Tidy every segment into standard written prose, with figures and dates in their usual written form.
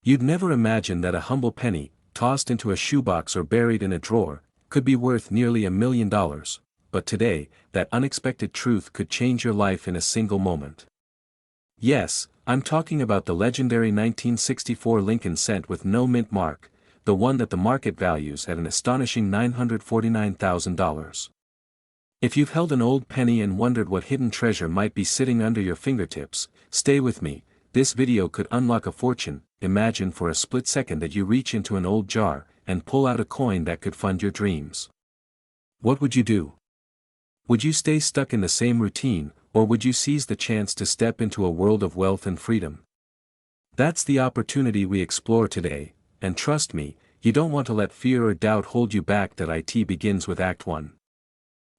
You'd never imagine that a humble penny, tossed into a shoebox or buried in a drawer, could be worth nearly $1 million, but today, that unexpected truth could change your life in a single moment. Yes, I'm talking about the legendary 1964 Lincoln cent with no mint mark, the one that the market values at an astonishing $949,000. If you've held an old penny and wondered what hidden treasure might be sitting under your fingertips, stay with me. This video could unlock a fortune. Imagine for a split second that you reach into an old jar and pull out a coin that could fund your dreams. What would you do? Would you stay stuck in the same routine, or would you seize the chance to step into a world of wealth and freedom? That's the opportunity we explore today, and trust me, you don't want to let fear or doubt hold you back. That IT begins with Act 1.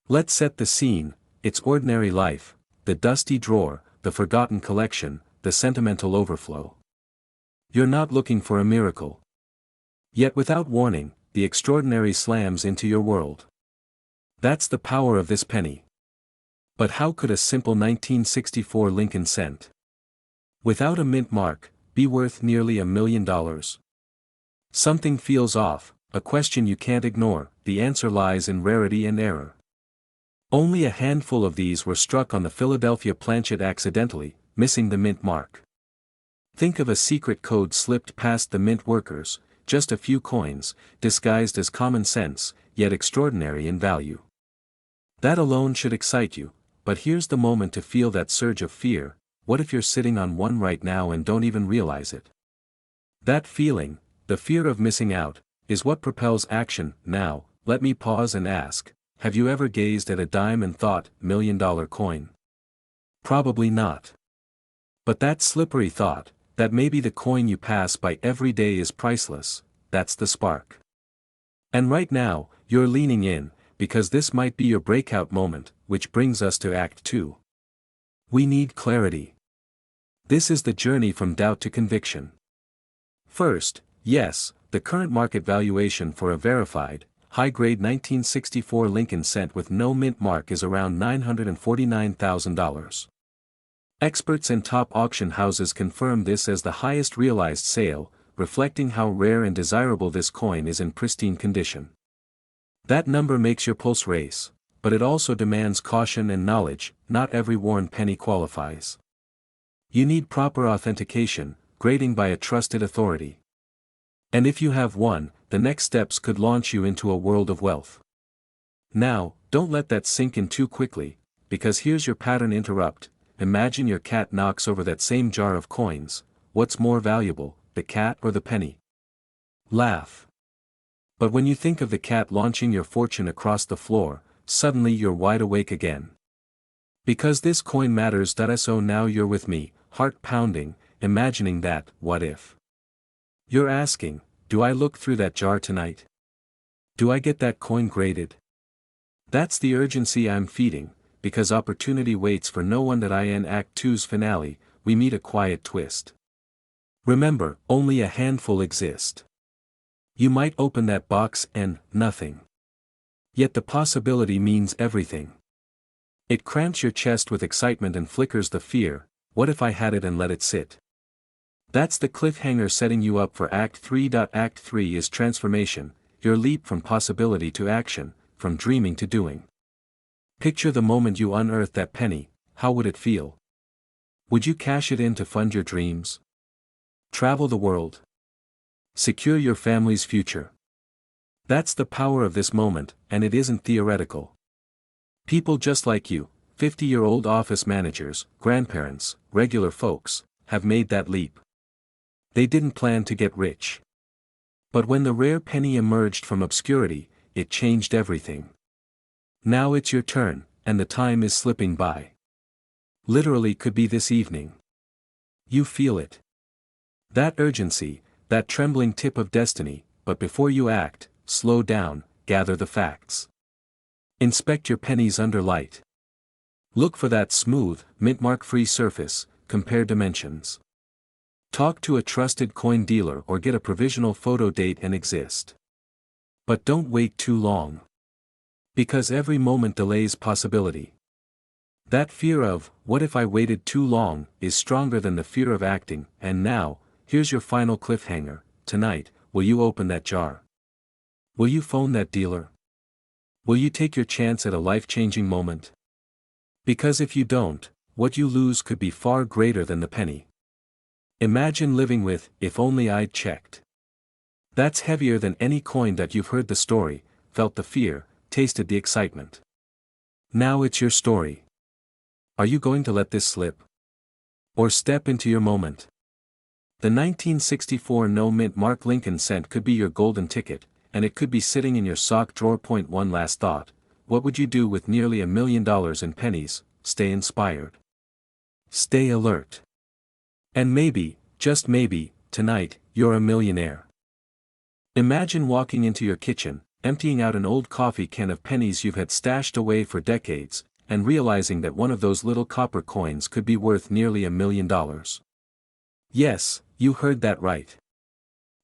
Let's set the scene. It's ordinary life, the dusty drawer, the forgotten collection, the sentimental overflow. You're not looking for a miracle. Yet without warning, the extraordinary slams into your world. That's the power of this penny. But how could a simple 1964 Lincoln cent, without a mint mark, be worth nearly $1 million? Something feels off, a question you can't ignore. The answer lies in rarity and error. Only a handful of these were struck on the Philadelphia planchet accidentally, missing the mint mark. Think of a secret code slipped past the mint workers, just a few coins, disguised as common sense, yet extraordinary in value. That alone should excite you, but here's the moment to feel that surge of fear. What if you're sitting on one right now and don't even realize it? That feeling, the fear of missing out, is what propels action. Now, let me pause and ask, have you ever gazed at a dime and thought, $1 million coin? Probably not. But that slippery thought, that maybe the coin you pass by every day is priceless, that's the spark. And right now, you're leaning in, because this might be your breakout moment, which brings us to Act 2. We need clarity. This is the journey from doubt to conviction. First, yes, the current market valuation for a verified, high-grade 1964 Lincoln cent with no mint mark is around $949,000. Experts and top auction houses confirm this as the highest realized sale, reflecting how rare and desirable this coin is in pristine condition. That number makes your pulse race, but it also demands caution and knowledge. Not every worn penny qualifies. You need proper authentication, grading by a trusted authority. And if you have one, the next steps could launch you into a world of wealth. Now, don't let that sink in too quickly, because here's your pattern interrupt. Imagine your cat knocks over that same jar of coins. What's more valuable, the cat or the penny? Laugh. But when you think of the cat launching your fortune across the floor, suddenly you're wide awake again. Because this coin matters. So now you're with me, heart pounding, imagining that, what if? You're asking, do I look through that jar tonight? Do I get that coin graded? That's the urgency I'm feeding, because opportunity waits for no one. In Act 2's finale, we meet a quiet twist. Remember, only a handful exist. You might open that box and, nothing. Yet the possibility means everything. It cramps your chest with excitement and flickers the fear. What if I had it and let it sit? That's the cliffhanger setting you up for Act 3. Act 3 is transformation, your leap from possibility to action, from dreaming to doing. Picture the moment you unearth that penny. How would it feel? Would you cash it in to fund your dreams? Travel the world? Secure your family's future? That's the power of this moment, and it isn't theoretical. People just like you, 50-year-old office managers, grandparents, regular folks, have made that leap. They didn't plan to get rich. But when the rare penny emerged from obscurity, it changed everything. Now it's your turn, and the time is slipping by. Literally could be this evening. You feel it. That urgency, that trembling tip of destiny. But before you act, slow down, gather the facts. Inspect your pennies under light. Look for that smooth, mint-mark-free surface, compare dimensions. Talk to a trusted coin dealer or get a provisional photo date and exist. But don't wait too long. Because every moment delays possibility. That fear of, what if I waited too long, is stronger than the fear of acting. And now, here's your final cliffhanger. Tonight, will you open that jar? Will you phone that dealer? Will you take your chance at a life-changing moment? Because if you don't, what you lose could be far greater than the penny. Imagine living with, "If only I'd checked." That's heavier than any coin that you've heard the story, felt the fear, tasted the excitement. Now it's your story. Are you going to let this slip? Or step into your moment? The 1964 no-mint Mark Lincoln cent could be your golden ticket, and it could be sitting in your sock drawer. Point one last thought: what would you do with nearly $1 million in pennies? Stay inspired. Stay alert. And maybe, just maybe, tonight, you're a millionaire. Imagine walking into your kitchen, emptying out an old coffee can of pennies you've had stashed away for decades, and realizing that one of those little copper coins could be worth nearly $1 million. Yes, you heard that right.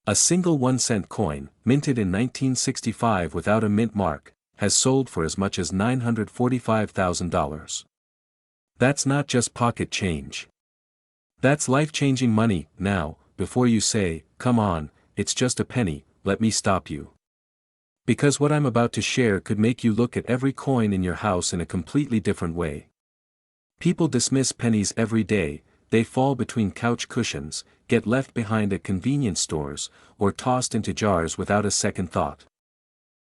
A single 1-cent coin, minted in 1965 without a mint mark, has sold for as much as $945,000. That's not just pocket change. That's life-changing money. Now, before you say, "Come on, it's just a penny," let me stop you. Because what I'm about to share could make you look at every coin in your house in a completely different way. People dismiss pennies every day. They fall between couch cushions, get left behind at convenience stores, or tossed into jars without a second thought.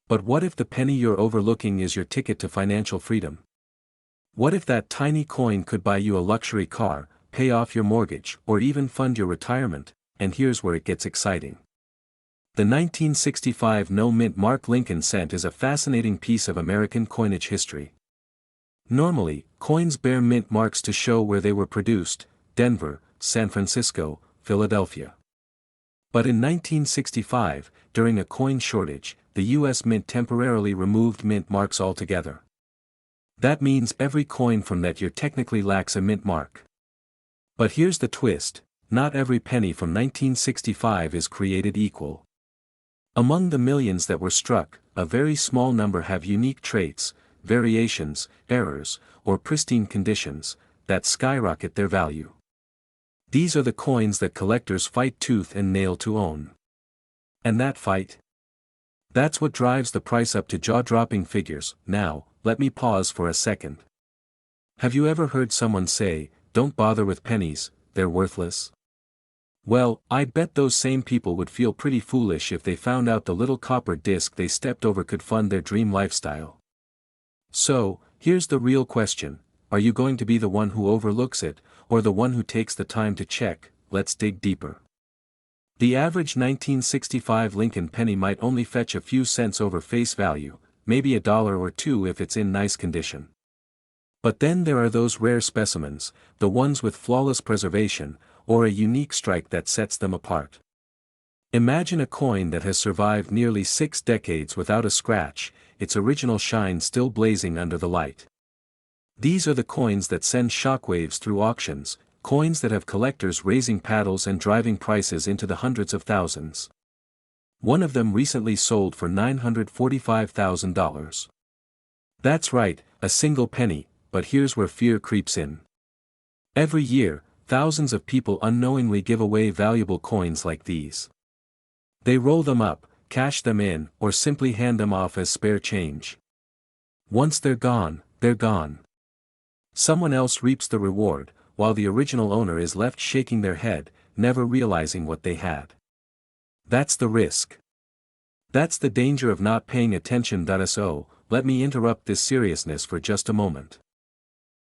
But what if the penny you're overlooking is your ticket to financial freedom? What if that tiny coin could buy you a luxury car, pay off your mortgage, or even fund your retirement? And here's where it gets exciting. The 1965 no-mint Mark Lincoln cent is a fascinating piece of American coinage history. Normally, coins bear mint marks to show where they were produced: Denver, San Francisco, Philadelphia. But in 1965, during a coin shortage, the U.S. Mint temporarily removed mint marks altogether. That means every coin from that year technically lacks a mint mark. But here's the twist: not every penny from 1965 is created equal. Among the millions that were struck, a very small number have unique traits, variations, errors, or pristine conditions, that skyrocket their value. These are the coins that collectors fight tooth and nail to own. And that fight? That's what drives the price up to jaw-dropping figures. Now, let me pause for a second. Have you ever heard someone say, "Don't bother with pennies, they're worthless"? Well, I bet those same people would feel pretty foolish if they found out the little copper disc they stepped over could fund their dream lifestyle. So, here's the real question: are you going to be the one who overlooks it, or the one who takes the time to check? Let's dig deeper. The average 1965 Lincoln penny might only fetch a few cents over face value, maybe $1 or $2 if it's in nice condition. But then there are those rare specimens, the ones with flawless preservation, or a unique strike that sets them apart. Imagine a coin that has survived nearly 6 decades without a scratch, its original shine still blazing under the light. These are the coins that send shockwaves through auctions, coins that have collectors raising paddles and driving prices into the hundreds of thousands. One of them recently sold for $945,000. That's right, a single penny, but here's where fear creeps in. Every year, thousands of people unknowingly give away valuable coins like these. They roll them up, cash them in, or simply hand them off as spare change. Once they're gone, they're gone. Someone else reaps the reward, while the original owner is left shaking their head, never realizing what they had. That's the risk. That's the danger of not paying attention. So, let me interrupt this seriousness for just a moment.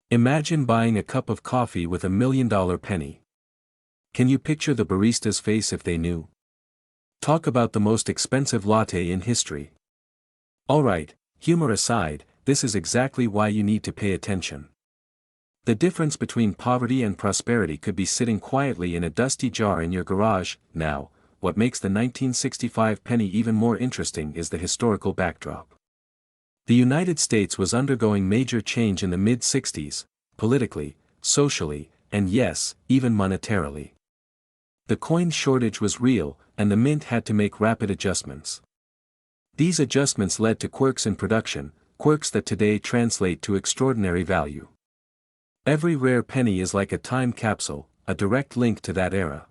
Imagine buying a cup of coffee with $1 million penny. Can you picture the barista's face if they knew? Talk about the most expensive latte in history. Alright, humor aside, this is exactly why you need to pay attention. The difference between poverty and prosperity could be sitting quietly in a dusty jar in your garage. Now, what makes the 1965 penny even more interesting is the historical backdrop. The United States was undergoing major change in the mid-60s, politically, socially, and yes, even monetarily. The coin shortage was real, and the mint had to make rapid adjustments. These adjustments led to quirks in production, quirks that today translate to extraordinary value. Every rare penny is like a time capsule, a direct link to that era.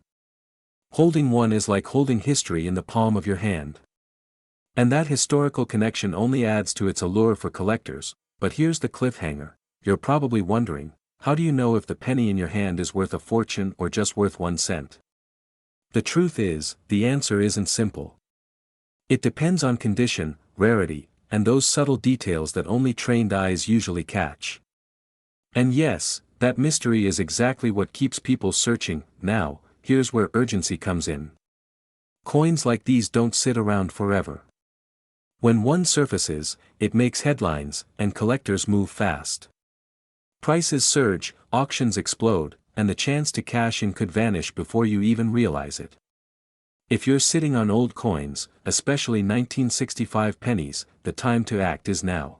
Holding one is like holding history in the palm of your hand. And that historical connection only adds to its allure for collectors. But here's the cliffhanger. You're probably wondering, how do you know if the penny in your hand is worth a fortune or just worth 1 cent? The truth is, the answer isn't simple. It depends on condition, rarity, and those subtle details that only trained eyes usually catch. And yes, that mystery is exactly what keeps people searching. Now, here's where urgency comes in. Coins like these don't sit around forever. When one surfaces, it makes headlines, and collectors move fast. Prices surge, auctions explode, and the chance to cash in could vanish before you even realize it. If you're sitting on old coins, especially 1965 pennies, the time to act is now.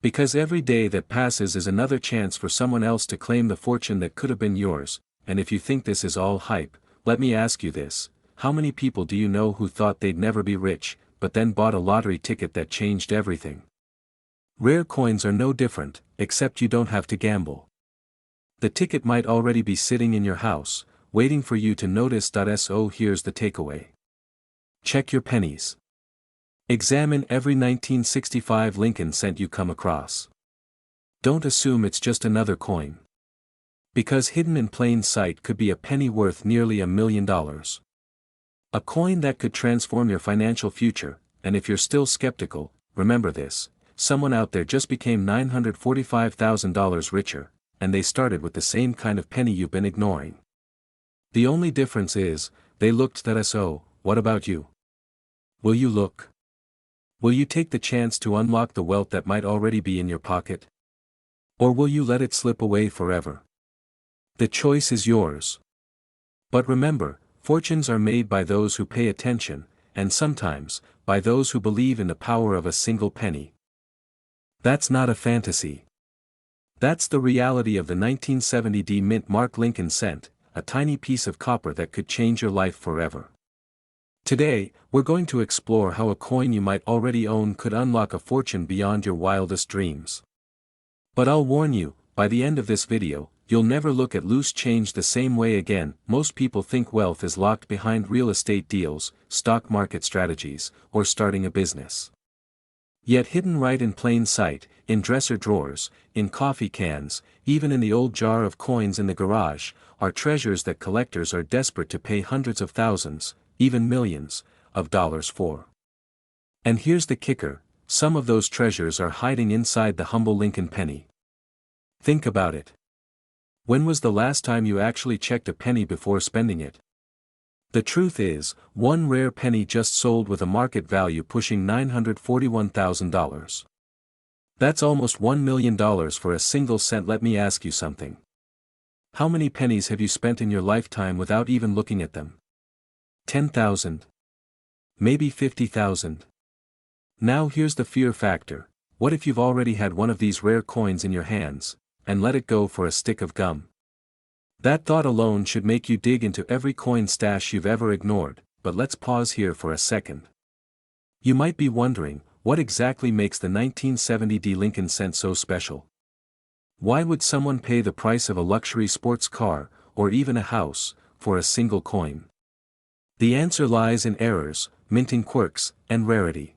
Because every day that passes is another chance for someone else to claim the fortune that could have been yours. And if you think this is all hype, let me ask you this: how many people do you know who thought they'd never be rich, but then bought a lottery ticket that changed everything? Rare coins are no different, except you don't have to gamble. The ticket might already be sitting in your house, waiting for you to notice. So here's the takeaway. Check your pennies. Examine every 1965 Lincoln cent you come across. Don't assume it's just another coin. Because hidden in plain sight could be a penny worth nearly $1 million. A coin that could transform your financial future. And if you're still skeptical, remember this: someone out there just became $945,000 richer, and they started with the same kind of penny you've been ignoring. The only difference is, they looked. So, what about you? Will you look? Will you take the chance to unlock the wealth that might already be in your pocket? Or will you let it slip away forever? The choice is yours. But remember, fortunes are made by those who pay attention, and sometimes, by those who believe in the power of a single penny. That's not a fantasy. That's the reality of the 1970 mint mark Lincoln cent, a tiny piece of copper that could change your life forever. Today, we're going to explore how a coin you might already own could unlock a fortune beyond your wildest dreams. But I'll warn you, by the end of this video, you'll never look at loose change the same way again. Most people think wealth is locked behind real estate deals, stock market strategies, or starting a business. Yet hidden right in plain sight, in dresser drawers, in coffee cans, even in the old jar of coins in the garage, are treasures that collectors are desperate to pay hundreds of thousands, even millions, of dollars for. And here's the kicker: some of those treasures are hiding inside the humble Lincoln penny. Think about it. When was the last time you actually checked a penny before spending it? The truth is, one rare penny just sold with a market value pushing $941,000. That's almost $1 million for a single cent. Let me ask you something. How many pennies have you spent in your lifetime without even looking at them? 10,000? Maybe 50,000? Now here's the fear factor: what if you've already had one of these rare coins in your hands, and let it go for a stick of gum? That thought alone should make you dig into every coin stash you've ever ignored. But let's pause here for a second. You might be wondering, what exactly makes the 1970 Lincoln cent so special? Why would someone pay the price of a luxury sports car, or even a house, for a single coin? The answer lies in errors, minting quirks, and rarity.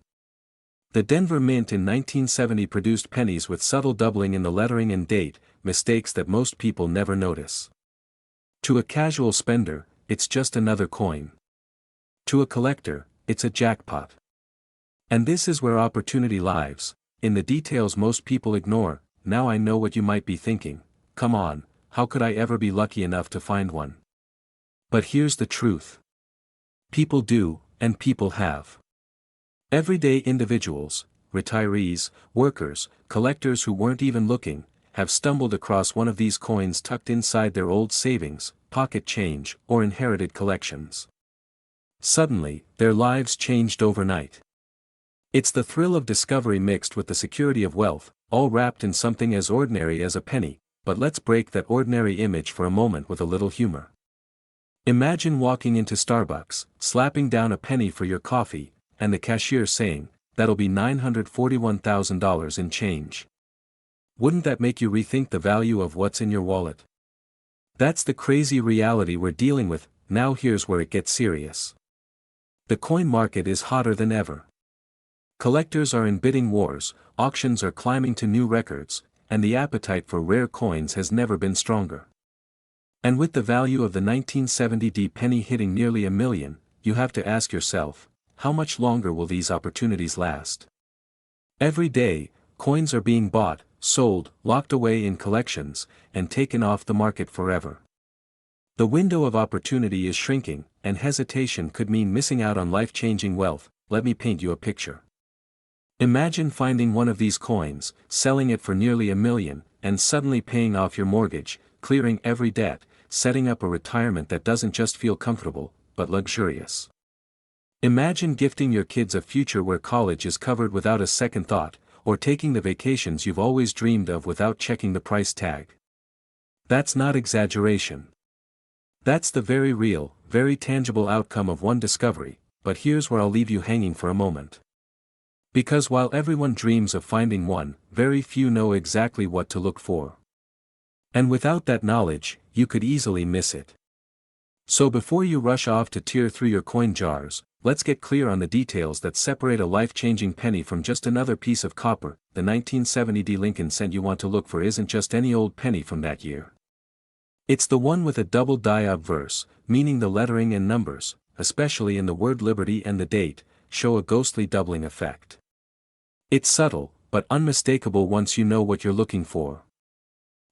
The Denver Mint in 1970 produced pennies with subtle doubling in the lettering and date, mistakes that most people never notice. To a casual spender, it's just another coin. To a collector, it's a jackpot. And this is where opportunity lies, in the details most people ignore. Now I know what you might be thinking: come on, how could I ever be lucky enough to find one? But here's the truth. People do, and people have. Everyday individuals, retirees, workers, collectors who weren't even looking, have stumbled across one of these coins tucked inside their old savings, pocket change, or inherited collections. Suddenly, their lives changed overnight. It's the thrill of discovery mixed with the security of wealth, all wrapped in something as ordinary as a penny. But let's break that ordinary image for a moment with a little humor. Imagine walking into Starbucks, slapping down a penny for your coffee, and the cashier saying, "That'll be $941,000 in change." Wouldn't that make you rethink the value of what's in your wallet? That's the crazy reality we're dealing with. now here's where it gets serious. The coin market is hotter than ever. Collectors are in bidding wars, auctions are climbing to new records, and the appetite for rare coins has never been stronger. And with the value of the 1970 penny hitting nearly $1 million, you have to ask yourself, how much longer will these opportunities last? Every day, coins are being bought, sold, locked away in collections, and taken off the market forever. The window of opportunity is shrinking, and hesitation could mean missing out on life-changing wealth. Let me paint you a picture. Imagine finding one of these coins, selling it for nearly $1 million, and suddenly paying off your mortgage, clearing every debt, setting up a retirement that doesn't just feel comfortable, but luxurious. Imagine gifting your kids a future where college is covered without a second thought, or taking the vacations you've always dreamed of without checking the price tag. That's not exaggeration. That's the very real, very tangible outcome of one discovery, but here's where I'll leave you hanging for a moment. Because while everyone dreams of finding one, very few know exactly what to look for. And without that knowledge, you could easily miss it. So before you rush off to tear through your coin jars, let's get clear on the details that separate a life-changing penny from just another piece of copper. The 1970 Lincoln cent you want to look for isn't just any old penny from that year. It's the one with a double die obverse, meaning the lettering and numbers, especially in the word liberty and the date, show a ghostly doubling effect. It's subtle, but unmistakable once you know what you're looking for.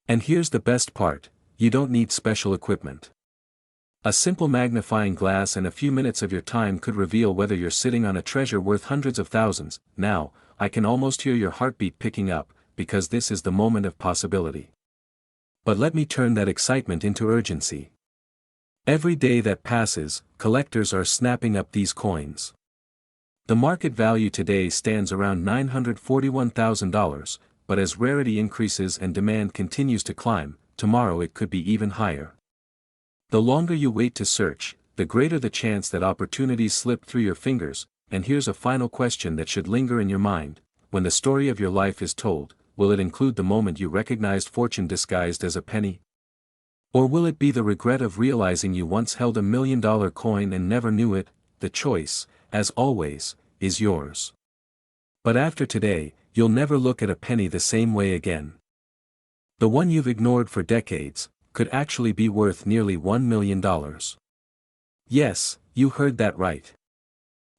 And here's the best part, you don't need special equipment. A simple magnifying glass and a few minutes of your time could reveal whether you're sitting on a treasure worth hundreds of thousands. Now, I can almost hear your heartbeat picking up, because this is the moment of possibility. But let me turn that excitement into urgency. Every day that passes, collectors are snapping up these coins. The market value today stands around $941,000, but as rarity increases and demand continues to climb, tomorrow it could be even higher. The longer you wait to search, the greater the chance that opportunities slip through your fingers. And here's a final question that should linger in your mind: when the story of your life is told, will it include the moment you recognized fortune disguised as a penny? Or will it be the regret of realizing you once held $1 million coin and never knew it? The choice, as always, is yours. But after today, you'll never look at a penny the same way again. The one you've ignored for decades could actually be worth nearly $1 million. Yes, you heard that right.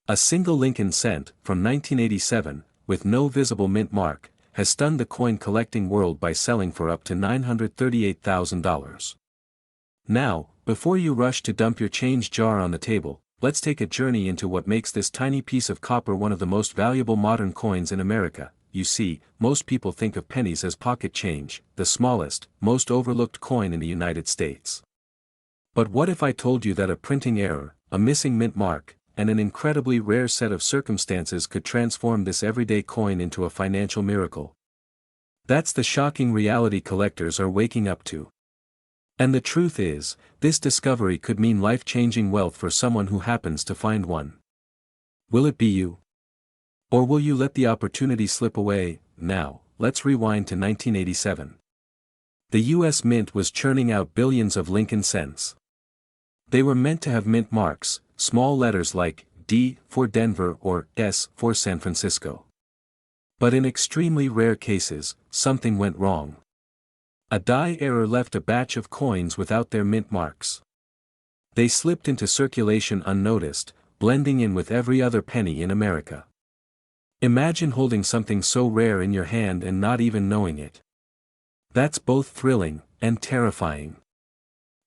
A single Lincoln cent, from 1987, with no visible mint mark, has stunned the coin collecting world by selling for up to $938,000. Now, before you rush to dump your change jar on the table, let's take a journey into what makes this tiny piece of copper one of the most valuable modern coins in America. You see, most people think of pennies as pocket change, the smallest, most overlooked coin in the United States. But what if I told you that a printing error, a missing mint mark, and an incredibly rare set of circumstances could transform this everyday coin into a financial miracle? That's the shocking reality collectors are waking up to. And the truth is, this discovery could mean life-changing wealth for someone who happens to find one. Will it be you? Or will you let the opportunity slip away? Now, let's rewind to 1987. The US Mint was churning out billions of Lincoln cents. They were meant to have mint marks, small letters like D for Denver or S for San Francisco. But in extremely rare cases, something went wrong. A die error left a batch of coins without their mint marks. They slipped into circulation unnoticed, blending in with every other penny in America. Imagine holding something so rare in your hand and not even knowing it. That's both thrilling and terrifying.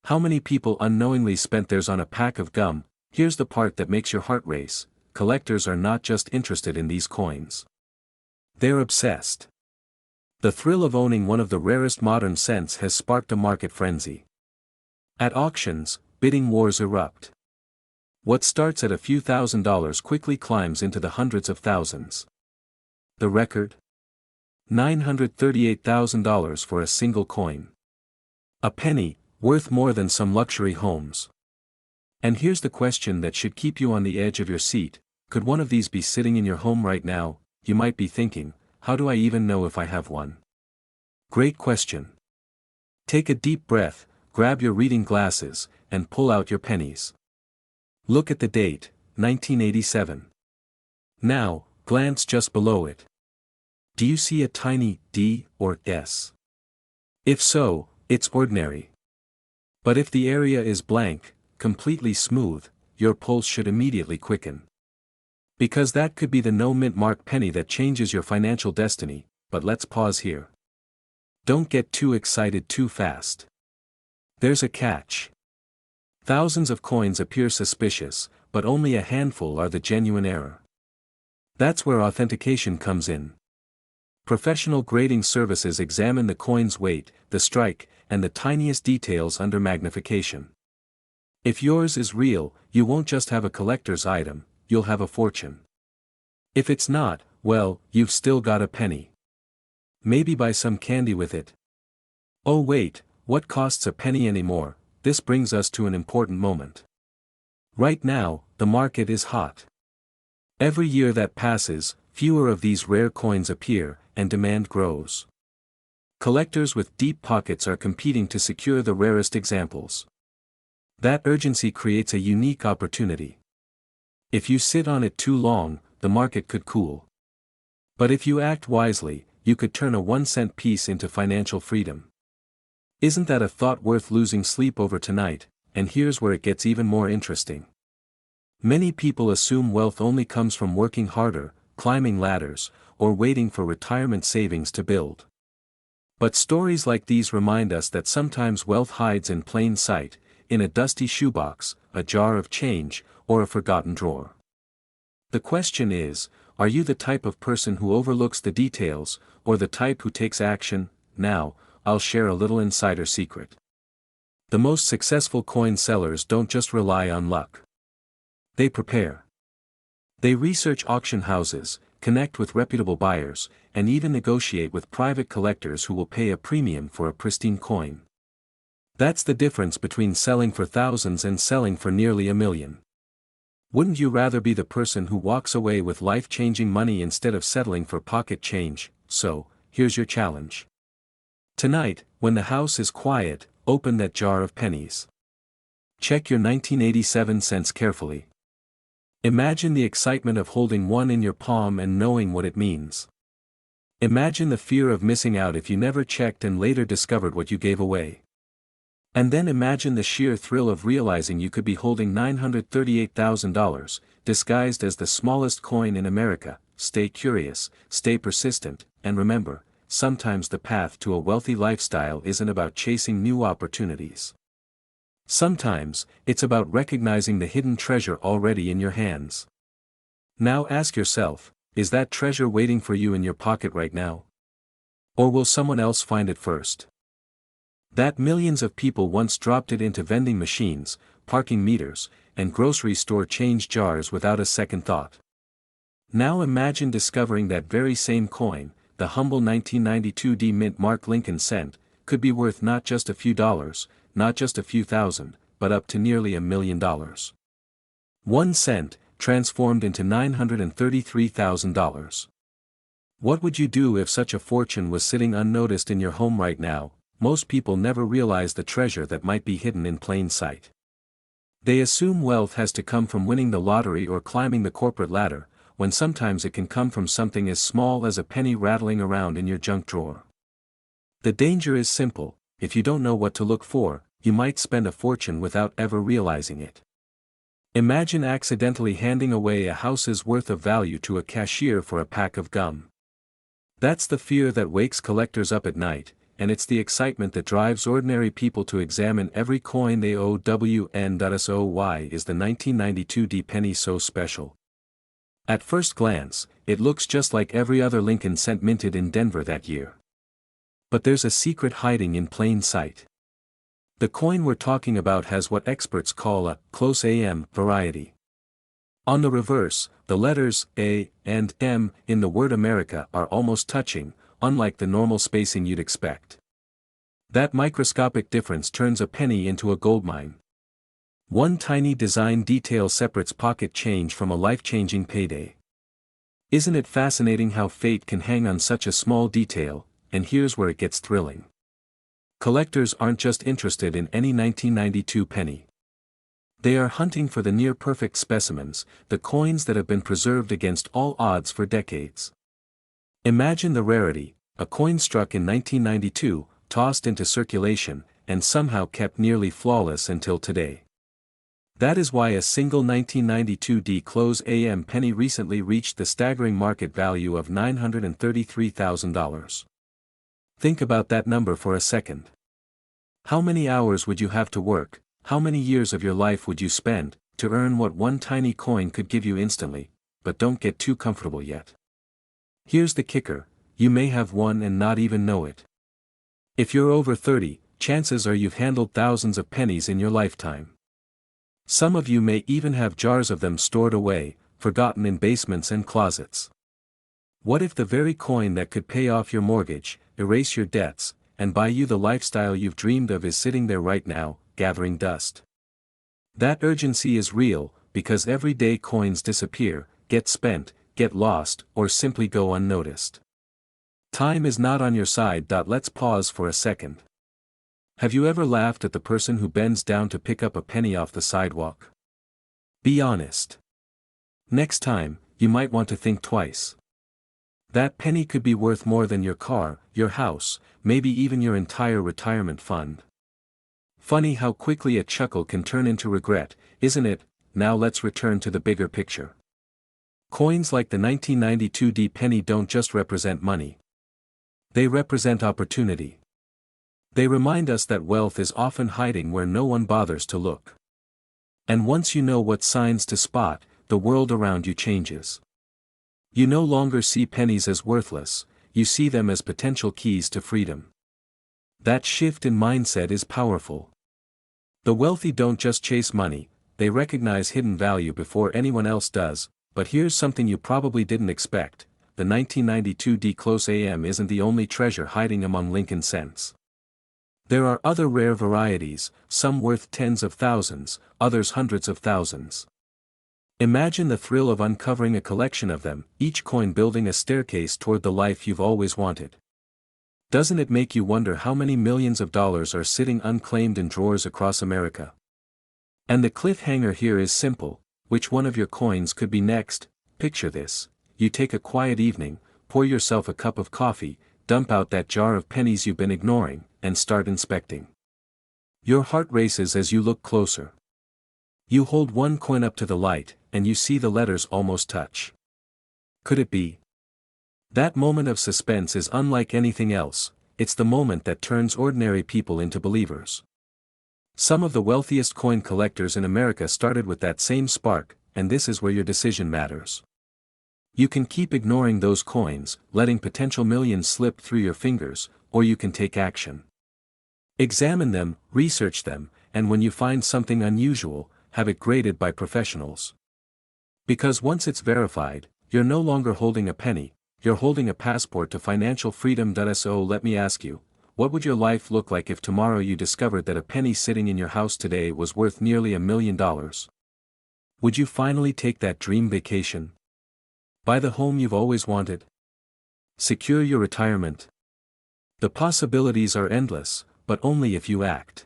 How many people unknowingly spent theirs on a pack of gum? Here's the part that makes your heart race: collectors are not just interested in these coins. They're obsessed. The thrill of owning one of the rarest modern cents has sparked a market frenzy. At auctions, bidding wars erupt. What starts at a few $1,000s quickly climbs into the hundreds of thousands. The record? $938,000 for a single coin. A penny, worth more than some luxury homes. And here's the question that should keep you on the edge of your seat: could one of these be sitting in your home right now? You might be thinking, how do I even know if I have one? Great question. Take a deep breath, grab your reading glasses, and pull out your pennies. Look at the date, 1987. Now, glance just below it. Do you see a tiny D or S? If so, it's ordinary. But if the area is blank, completely smooth, your pulse should immediately quicken. Because that could be the no-mint mark penny that changes your financial destiny. But let's pause here. Don't get too excited too fast. There's a catch. Thousands of coins appear suspicious, but only a handful are the genuine error. That's where authentication comes in. Professional grading services examine the coin's weight, the strike, and the tiniest details under magnification. If yours is real, you won't just have a collector's item, you'll have a fortune. If it's not, well, you've still got a penny. Maybe buy some candy with it. Oh wait, what costs a penny anymore? This brings us to an important moment. Right now, the market is hot. Every year that passes, fewer of these rare coins appear, and demand grows. Collectors with deep pockets are competing to secure the rarest examples. That urgency creates a unique opportunity. If you sit on it too long, the market could cool. But if you act wisely, you could turn a 1-cent piece into financial freedom. Isn't that a thought worth losing sleep over tonight? And here's where it gets even more interesting. Many people assume wealth only comes from working harder, climbing ladders, or waiting for retirement savings to build. But stories like these remind us that sometimes wealth hides in plain sight, in a dusty shoebox, a jar of change, or a forgotten drawer. The question is, are you the type of person who overlooks the details, or the type who takes action? Now, I'll share a little insider secret. The most successful coin sellers don't just rely on luck. They prepare. They research auction houses, connect with reputable buyers, and even negotiate with private collectors who will pay a premium for a pristine coin. That's the difference between selling for thousands and selling for nearly $1 million. Wouldn't you rather be the person who walks away with life-changing money instead of settling for pocket change? So, here's your challenge. Tonight, when the house is quiet, open that jar of pennies. Check your 1987 cents carefully. Imagine the excitement of holding one in your palm and knowing what it means. Imagine the fear of missing out if you never checked and later discovered what you gave away. And then imagine the sheer thrill of realizing you could be holding $938,000, disguised as the smallest coin in America. Stay curious, stay persistent, and remember, sometimes the path to a wealthy lifestyle isn't about chasing new opportunities. Sometimes, it's about recognizing the hidden treasure already in your hands. Now ask yourself, is that treasure waiting for you in your pocket right now? Or will someone else find it first? That millions of people once dropped it into vending machines, parking meters, and grocery store change jars without a second thought. Now imagine discovering that very same coin, the humble 1992 D mint mark Lincoln cent, could be worth not just a few dollars, not just a few thousand, but up to nearly $1 million. 1 cent, transformed into $933,000. What would you do if such a fortune was sitting unnoticed in your home right now? Most people never realize the treasure that might be hidden in plain sight. They assume wealth has to come from winning the lottery or climbing the corporate ladder, when sometimes it can come from something as small as a penny rattling around in your junk drawer. The danger is simple: if you don't know what to look for, you might spend a fortune without ever realizing it. Imagine accidentally handing away a house's worth of value to a cashier for a pack of gum. That's the fear that wakes collectors up at night, and it's the excitement that drives ordinary people to examine every coin they owe. So why is the 1992 D penny so special? At first glance, it looks just like every other Lincoln cent minted in Denver that year. But there's a secret hiding in plain sight. The coin we're talking about has what experts call a close AM variety. On the reverse, the letters A and M in the word America are almost touching, unlike the normal spacing you'd expect. That microscopic difference turns a penny into a goldmine. One tiny design detail separates pocket change from a life-changing payday. Isn't it fascinating how fate can hang on such a small detail? And here's where it gets thrilling. Collectors aren't just interested in any 1992 penny. They are hunting for the near-perfect specimens, the coins that have been preserved against all odds for decades. Imagine the rarity, a coin struck in 1992, tossed into circulation, and somehow kept nearly flawless until today. That is why a single 1992 D-close AM penny recently reached the staggering market value of $933,000. Think about that number for a second. How many hours would you have to work, how many years of your life would you spend, to earn what one tiny coin could give you instantly? But don't get too comfortable yet. Here's the kicker, you may have one and not even know it. If you're over 30, chances are you've handled thousands of pennies in your lifetime. Some of you may even have jars of them stored away, forgotten in basements and closets. What if the very coin that could pay off your mortgage, erase your debts, and buy you the lifestyle you've dreamed of is sitting there right now, gathering dust? That urgency is real, because everyday coins disappear, get spent, get lost, or simply go unnoticed. Time is not on your side. Let's pause for a second. Have you ever laughed at the person who bends down to pick up a penny off the sidewalk? Be honest. Next time, you might want to think twice. That penny could be worth more than your car, your house, maybe even your entire retirement fund. Funny how quickly a chuckle can turn into regret, isn't it? Now let's return to the bigger picture. Coins like the 1992 D penny don't just represent money. They represent opportunity. They remind us that wealth is often hiding where no one bothers to look. And once you know what signs to spot, the world around you changes. You no longer see pennies as worthless, you see them as potential keys to freedom. That shift in mindset is powerful. The wealthy don't just chase money, they recognize hidden value before anyone else does. But here's something you probably didn't expect, the 1992 D-close AM isn't the only treasure hiding among Lincoln cents. There are other rare varieties, some worth tens of thousands, others hundreds of thousands. Imagine the thrill of uncovering a collection of them, each coin building a staircase toward the life you've always wanted. Doesn't it make you wonder how many millions of dollars are sitting unclaimed in drawers across America? And the cliffhanger here is simple. Which one of your coins could be next? Picture this, you take a quiet evening, pour yourself a cup of coffee, dump out that jar of pennies you've been ignoring, and start inspecting. Your heart races as you look closer. You hold one coin up to the light, and you see the letters almost touch. Could it be? That moment of suspense is unlike anything else, it's the moment that turns ordinary people into believers. Some of the wealthiest coin collectors in America started with that same spark, and this is where your decision matters. You can keep ignoring those coins, letting potential millions slip through your fingers, or you can take action. Examine them, research them, and when you find something unusual, have it graded by professionals. Because once it's verified, you're no longer holding a penny, you're holding a passport to financial freedom. So let me ask you, what would your life look like if tomorrow you discovered that a penny sitting in your house today was worth nearly $1 million? Would you finally take that dream vacation? Buy the home you've always wanted? Secure your retirement? The possibilities are endless, but only if you act.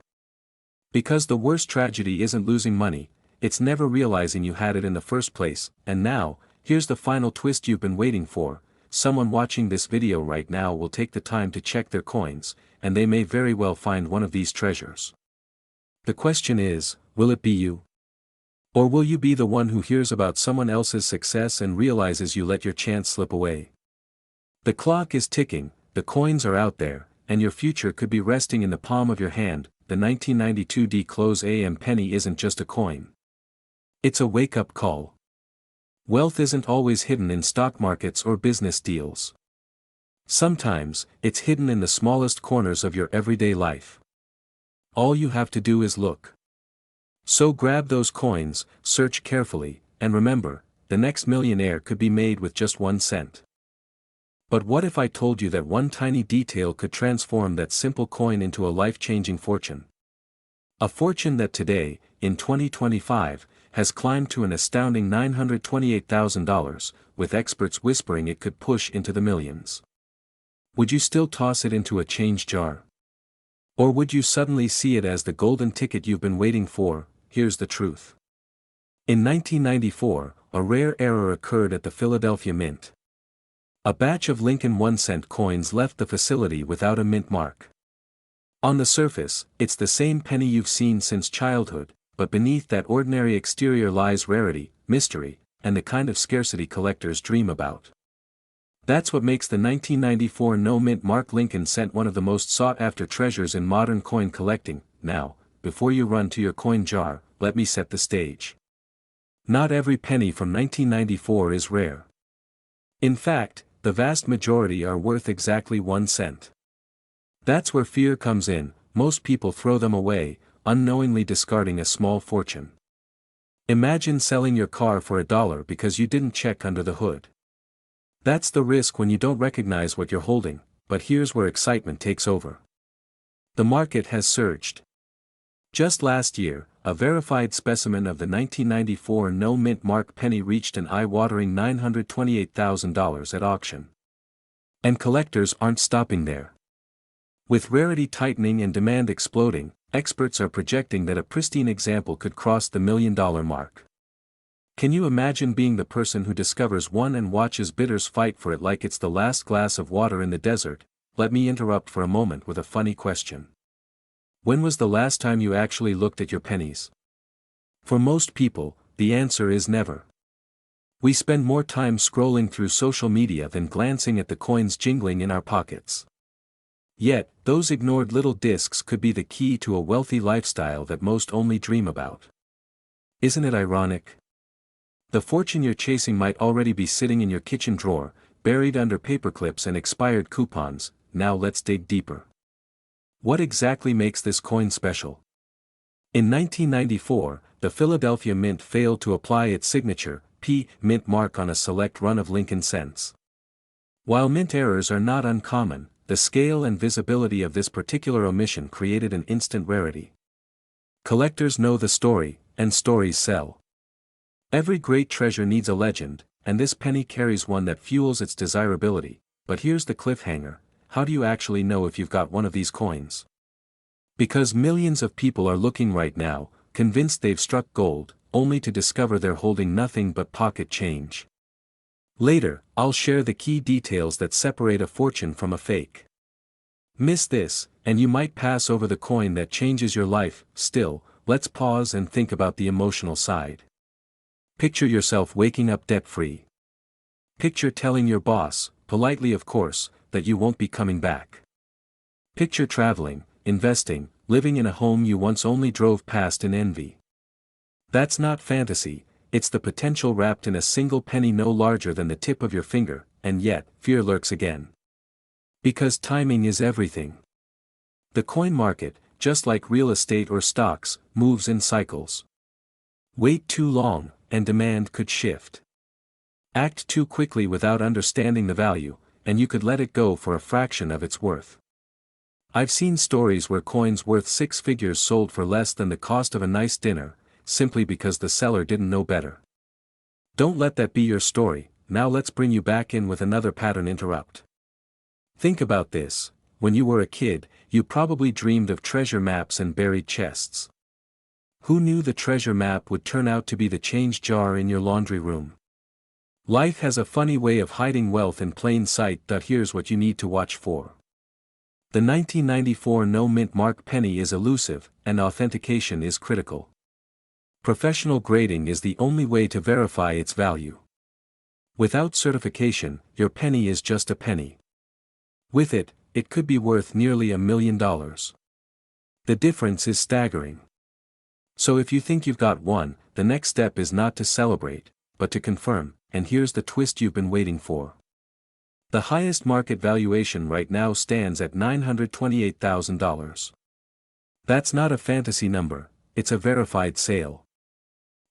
Because the worst tragedy isn't losing money, it's never realizing you had it in the first place. And now, here's the final twist you've been waiting for. Someone watching this video right now will take the time to check their coins, and they may very well find one of these treasures. The question is, will it be you? Or will you be the one who hears about someone else's success and realizes you let your chance slip away? The clock is ticking, the coins are out there, and your future could be resting in the palm of your hand. The 1992 D-close AM penny isn't just a coin. It's a wake-up call. Wealth isn't always hidden in stock markets or business deals. Sometimes, it's hidden in the smallest corners of your everyday life. All you have to do is look. So grab those coins, search carefully, and remember, the next millionaire could be made with just 1 cent. But what if I told you that one tiny detail could transform that simple coin into a life-changing fortune? A fortune that today, in 2025, has climbed to an astounding $928,000, with experts whispering it could push into the millions. Would you still toss it into a change jar? Or would you suddenly see it as the golden ticket you've been waiting for? Here's the truth. In 1994, a rare error occurred at the Philadelphia Mint. A batch of Lincoln 1-cent coins left the facility without a mint mark. On the surface, it's the same penny you've seen since childhood, but beneath that ordinary exterior lies rarity, mystery, and the kind of scarcity collectors dream about. That's what makes the 1994 no-mint mark Lincoln cent one of the most sought-after treasures in modern coin collecting. Now, before you run to your coin jar, let me set the stage. Not every penny from 1994 is rare. In fact, the vast majority are worth exactly 1 cent. That's where fear comes in. Most people throw them away, unknowingly discarding a small fortune. Imagine selling your car for $1 because you didn't check under the hood. That's the risk when you don't recognize what you're holding, but here's where excitement takes over. The market has surged. Just last year, a verified specimen of the 1994 no-mint mark penny reached an eye-watering $928,000 at auction. And collectors aren't stopping there. With rarity tightening and demand exploding, experts are projecting that a pristine example could cross the $1 million mark. Can you imagine being the person who discovers one and watches bidders fight for it like it's the last glass of water in the desert? Let me interrupt for a moment with a funny question. When was the last time you actually looked at your pennies? For most people, the answer is never. We spend more time scrolling through social media than glancing at the coins jingling in our pockets. Yet, those ignored little discs could be the key to a wealthy lifestyle that most only dream about. Isn't it ironic? The fortune you're chasing might already be sitting in your kitchen drawer, buried under paperclips and expired coupons. Now let's dig deeper. What exactly makes this coin special? In 1994, the Philadelphia Mint failed to apply its signature, P, mint mark on a select run of Lincoln cents. While mint errors are not uncommon, the scale and visibility of this particular omission created an instant rarity. Collectors know the story, and stories sell. Every great treasure needs a legend, and this penny carries one that fuels its desirability. But here's the cliffhanger: how do you actually know if you've got one of these coins? Because millions of people are looking right now, convinced they've struck gold, only to discover they're holding nothing but pocket change. Later, I'll share the key details that separate a fortune from a fake. Miss this, and you might pass over the coin that changes your life. Still, let's pause and think about the emotional side. Picture yourself waking up debt-free. Picture telling your boss, politely of course, that you won't be coming back. Picture traveling, investing, living in a home you once only drove past in envy. That's not fantasy, it's the potential wrapped in a single penny no larger than the tip of your finger, and yet, fear lurks again. Because timing is everything. The coin market, just like real estate or stocks, moves in cycles. Wait too long, and demand could shift. Act too quickly without understanding the value, and you could let it go for a fraction of its worth. I've seen stories where coins worth 6 figures sold for less than the cost of a nice dinner, simply because the seller didn't know better. Don't let that be your story. Now let's bring you back in with another pattern interrupt. Think about this: when you were a kid, you probably dreamed of treasure maps and buried chests. Who knew the treasure map would turn out to be the change jar in your laundry room? Life has a funny way of hiding wealth in plain sight. Here's what you need to watch for. The 1994 no-mint mark penny is elusive, and authentication is critical. Professional grading is the only way to verify its value. Without certification, your penny is just a penny. With it, it could be worth nearly $1 million. The difference is staggering. So if you think you've got one, the next step is not to celebrate, but to confirm, and here's the twist you've been waiting for. The highest market valuation right now stands at $928,000. That's not a fantasy number, it's a verified sale.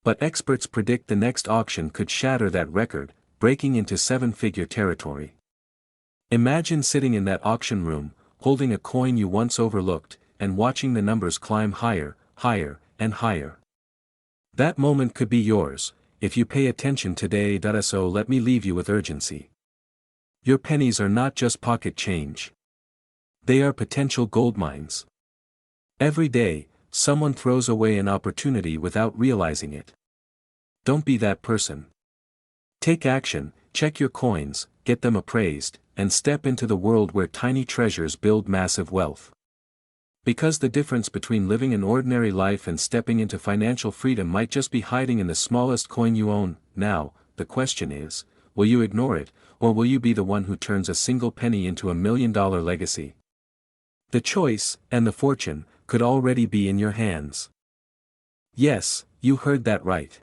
But experts predict the next auction could shatter that record, breaking into 7-figure territory. Imagine sitting in that auction room, holding a coin you once overlooked, and watching the numbers climb higher, higher, and higher. That moment could be yours, if you pay attention today. So let me leave you with urgency. Your pennies are not just pocket change. They are potential gold mines. Every day, someone throws away an opportunity without realizing it. Don't be that person. Take action, check your coins, get them appraised, and step into the world where tiny treasures build massive wealth. Because the difference between living an ordinary life and stepping into financial freedom might just be hiding in the smallest coin you own. Now, the question is, will you ignore it, or will you be the one who turns a single penny into $1 million legacy? The choice, and the fortune, could already be in your hands. Yes, you heard that right.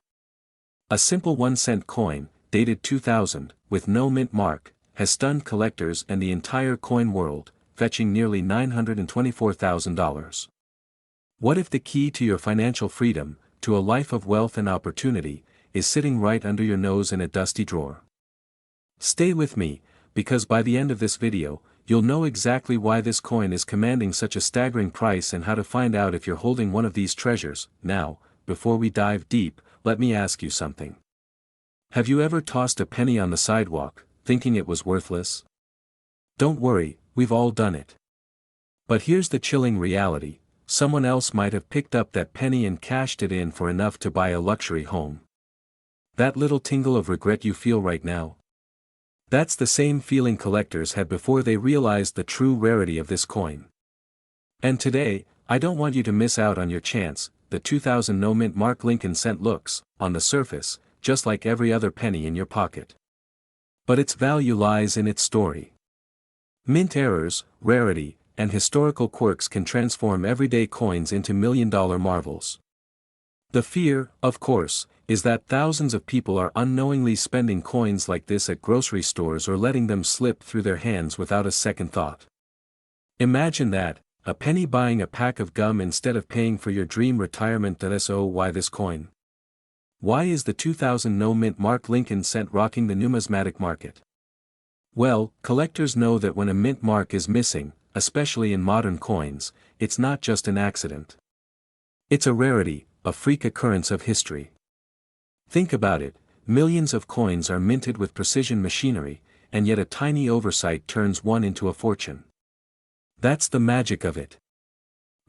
A simple 1-cent coin, dated 2000, with no mint mark, has stunned collectors and the entire coin world, fetching nearly $924,000. What if the key to your financial freedom, to a life of wealth and opportunity, is sitting right under your nose in a dusty drawer? Stay with me, because by the end of this video, you'll know exactly why this coin is commanding such a staggering price and how to find out if you're holding one of these treasures. Now, before we dive deep, let me ask you something. Have you ever tossed a penny on the sidewalk, thinking it was worthless? Don't worry, we've all done it. But here's the chilling reality: someone else might have picked up that penny and cashed it in for enough to buy a luxury home. That little tingle of regret you feel right now? That's the same feeling collectors had before they realized the true rarity of this coin. And today, I don't want you to miss out on your chance. The 2000 no mint mark Lincoln cent looks, on the surface, just like every other penny in your pocket. But its value lies in its story. Mint errors, rarity, and historical quirks can transform everyday coins into million-dollar marvels. The fear, of course, is that thousands of people are unknowingly spending coins like this at grocery stores or letting them slip through their hands without a second thought. Imagine that, a penny buying a pack of gum instead of paying for your dream retirement. So why this coin? Why is the 2000 no mint mark Lincoln cent rocking the numismatic market? Well, collectors know that when a mint mark is missing, especially in modern coins, it's not just an accident. It's a rarity, a freak occurrence of history. Think about it, millions of coins are minted with precision machinery, and yet a tiny oversight turns one into a fortune. That's the magic of it.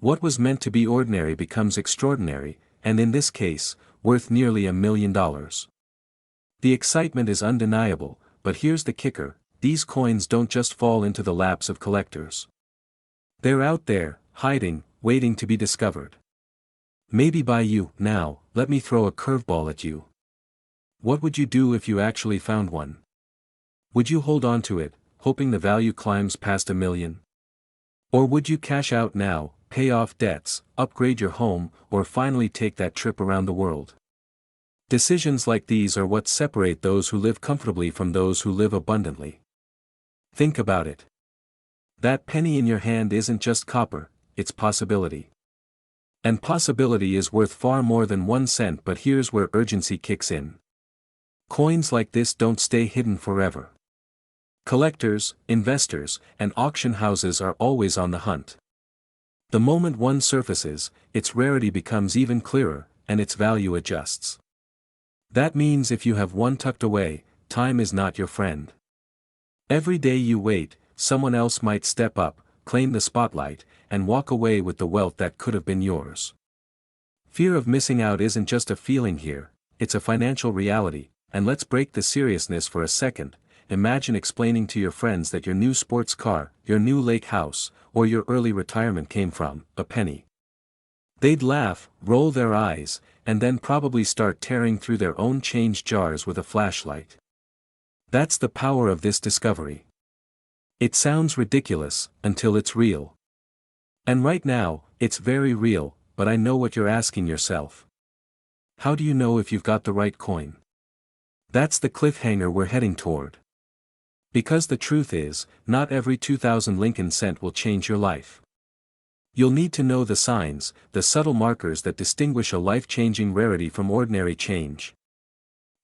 What was meant to be ordinary becomes extraordinary, and in this case, worth nearly $1 million. The excitement is undeniable, but here's the kicker: these coins don't just fall into the laps of collectors. They're out there, hiding, waiting to be discovered. Maybe by you. Now, let me throw a curveball at you. What would you do if you actually found one? Would you hold on to it, hoping the value climbs past $1 million? Or would you cash out now, pay off debts, upgrade your home, or finally take that trip around the world? Decisions like these are what separate those who live comfortably from those who live abundantly. Think about it. That penny in your hand isn't just copper, it's possibility. And possibility is worth far more than 1 cent. But here's where urgency kicks in. Coins like this don't stay hidden forever. Collectors, investors, and auction houses are always on the hunt. The moment one surfaces, its rarity becomes even clearer, and its value adjusts. That means if you have one tucked away, time is not your friend. Every day you wait, someone else might step up, claim the spotlight, and walk away with the wealth that could have been yours. Fear of missing out isn't just a feeling here, it's a financial reality. And let's break the seriousness for a second. Imagine explaining to your friends that your new sports car, your new lake house, or your early retirement came from a penny. They'd laugh, roll their eyes, and then probably start tearing through their own change jars with a flashlight. That's the power of this discovery. It sounds ridiculous, until it's real. And right now, it's very real, but I know what you're asking yourself. How do you know if you've got the right coin? That's the cliffhanger we're heading toward. Because the truth is, not every 2000 Lincoln cent will change your life. You'll need to know the signs, the subtle markers that distinguish a life-changing rarity from ordinary change.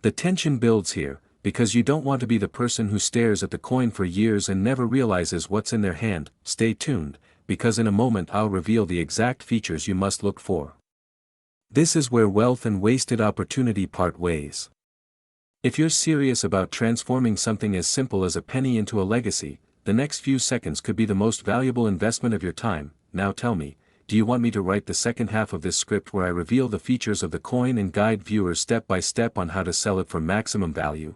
The tension builds here, because you don't want to be the person who stares at the coin for years and never realizes what's in their hand. Stay tuned, because in a moment I'll reveal the exact features you must look for. This is where wealth and wasted opportunity part ways. If you're serious about transforming something as simple as a penny into a legacy, the next few seconds could be the most valuable investment of your time. Now tell me, do you want me to write the second half of this script where I reveal the features of the coin and guide viewers step by step on how to sell it for maximum value?